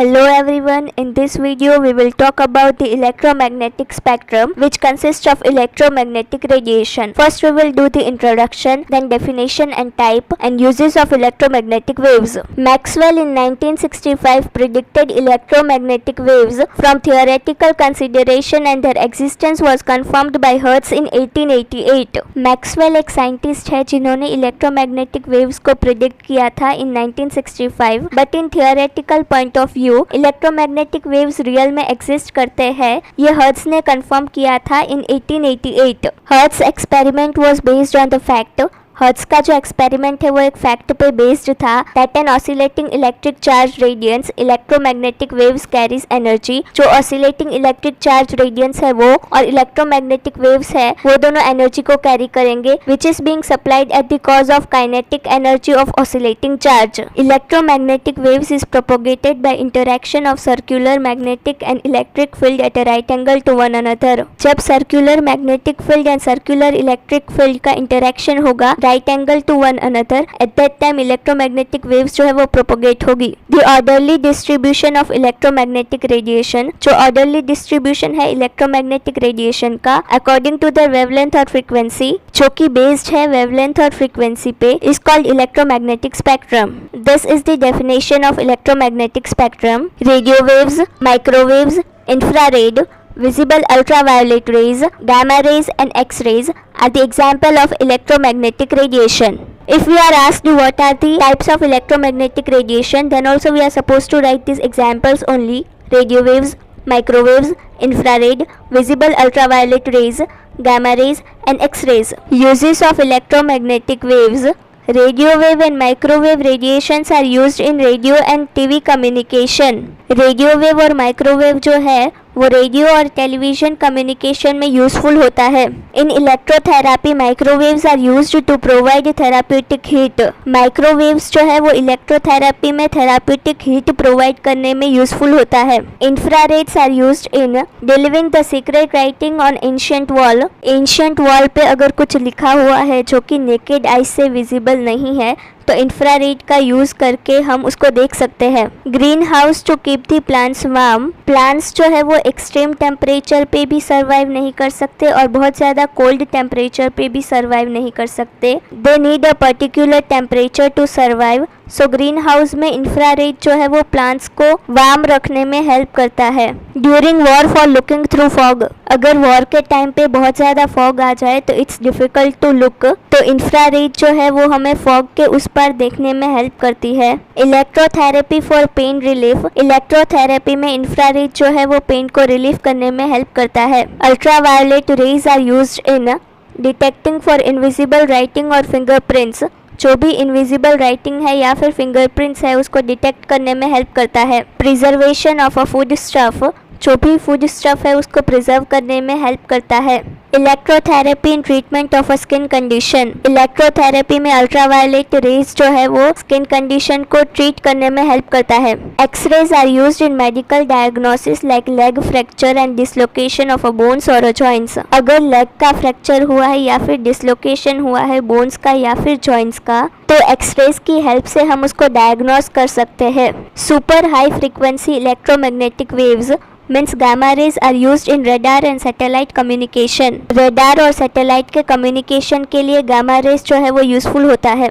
Hello everyone, in this video we will talk about the electromagnetic spectrum which consists of electromagnetic radiation. First we will do the introduction, then definition and type and uses of electromagnetic waves. Maxwell in 1965 predicted electromagnetic waves from theoretical consideration and their existence was confirmed by Hertz in 1888. Maxwell एक scientist है जिन्होंने electromagnetic waves को predict किया था इन 1965, but in theoretical point of view electromagnetic waves real में exist करते हैं, ये हर्ट्ज ने कंफर्म किया था इन 1888. Hertz experiment was based on the fact, hertz का जो एक्सपेरिमेंट है वो एक फैक्ट पे बेस्ड था that an oscillating electric charge radiance electromagnetic waves carries energy. जो ऑसिलेटिंग इलेक्ट्रिक चार्ज रेडियंस है वो और इलेक्ट्रोमैग्नेटिक वेव्स है वो दोनों एनर्जी को कैरी करेंगे which is being supplied at the cause of kinetic energy of oscillating charge. Electromagnetic waves is propagated by interaction of circular magnetic and electric field at a right angle to one another. जब circular magnetic field and circular electric field का interaction होगा right angle to one another, at that time electromagnetic waves जो है वो propagate होगी. The orderly distribution of electromagnetic radiation, जो orderly distribution है electromagnetic radiation का अकॉर्डिंग टू द वेवलेंथ और फ्रीक्वेंसी, जो कि बेस्ड है वेवलेंथ और फ्रीक्वेंसी पे, is called electromagnetic spectrum. This is the definition of electromagnetic spectrum. Radio waves, microwaves, infrared, visible ultraviolet rays, gamma rays and X-rays are the example of electromagnetic radiation. If we are asked what are the types of electromagnetic radiation, then also we are supposed to write these examples only: radio waves, microwaves, infrared, visible ultraviolet rays, gamma rays and X-rays. Uses of electromagnetic waves. Radio wave and microwave radiations are used in radio and TV communication. Radio wave और microwave जो है वो radio और television communication में useful होता है. In electrotherapy microwaves are used to provide therapeutic heat. Microwaves जो है वो इलेक्ट्रोथेरापी में थेराप्यूटिक हीट प्रोवाइड करने में यूजफुल होता है. Infrareds are used in delivering the secret writing on ancient wall. Ancient wall पे अगर कुछ लिखा हुआ है जो कि नेकेड आई से विजिबल नहीं है तो इंफ्रारेड का यूज करके हम उसको देख सकते हैं. Green house to keep the plants warm. Plants जो है वो एक्सट्रीम टेम्परेचर पे भी सर्वाइव नहीं कर सकते और बहुत ज़्यादा कोल्ड टेम्परेचर पे भी सर्वाइव नहीं कर सकते. They need a particular temperature to survive. So green house में इंफ्रारेड जो है वो प्लांट्स को वार्म रखने में हेल्प करता है. During war for looking through fog. अगर वॉर के टाइम पे बहुत ज़्यादा फॉग आ जाए तो इट्स डिफिकल्ट टू लुक, तो इंफ्रारेड जो है वो हमें फॉग के उस पार देखने में हेल्प करती है. Electrotherapy for pain relief. Electrotherapy में इंफ्रारेड जो है वो पेन को रिलीफ करने में हेल्प करता है. Ultraviolet rays are used in detecting for invisible writing और फिंगरप्रिंट्स. जो भी इनविजिबल राइटिंग है या फिर फिंगरप्रिंट्स है उसको डिटेक्ट करने में हेल्प करता है. Preservation of a food stuff. जो भी फूड स्टफ है उसको प्रिजर्व करने में हेल्प करता है. Electrotherapy in treatment of a skin condition. Electrotherapy में अल्ट्रावायलेट रेज जो है वो स्किन कंडीशन को ट्रीट करने में हेल्प करता है. X rays are used in medical diagnosis like leg fracture and dislocation of a bones और जॉइंट्स. अगर लेग का फ्रैक्चर हुआ है या फिर डिसलोकेशन हुआ है बोन्स का या फिर जॉइंट्स का, तो एक्सरेज की हेल्प से हम उसको डायग्नोस कर सकते हैं. Super high frequency electromagnetic waves means gamma rays are used in radar and satellite communication. Radar और सैटेलाइट के कम्युनिकेशन के लिए गामा रेज जो है वो यूजफुल होता है.